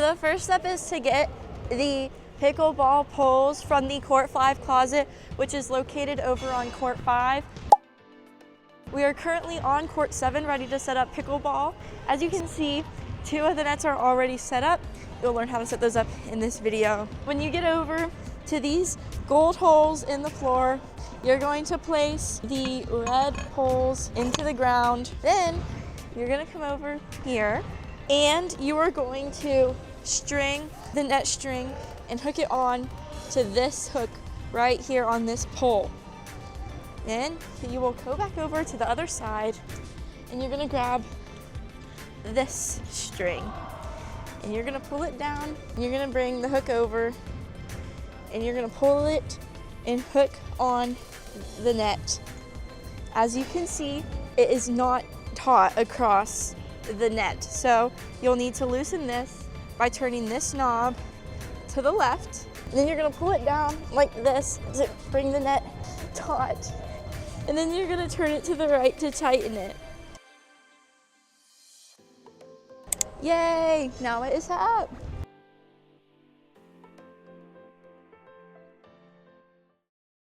the first step is to get the pickleball poles from the Court 5 closet, which is located over on Court 5. We are currently on Court 7, ready to set up pickleball. As you can see, 2 of the nets are already set up. You'll learn how to set those up in this video. When you get over to these gold holes in the floor, you're going to place the red poles into the ground. Then you're gonna come over here and you are going to string the net string and hook it on to this hook right here on this pole. Then you will go back over to the other side and you're gonna grab this string and you're gonna pull it down. You're gonna bring the hook over and you're gonna pull it and hook on the net. As you can see, it is not taut across the net, so you'll need to loosen this by turning this knob to the left, and then you're gonna pull it down like this to bring the net taut, and then you're gonna turn it to the right to tighten it. Yay! Now it is up.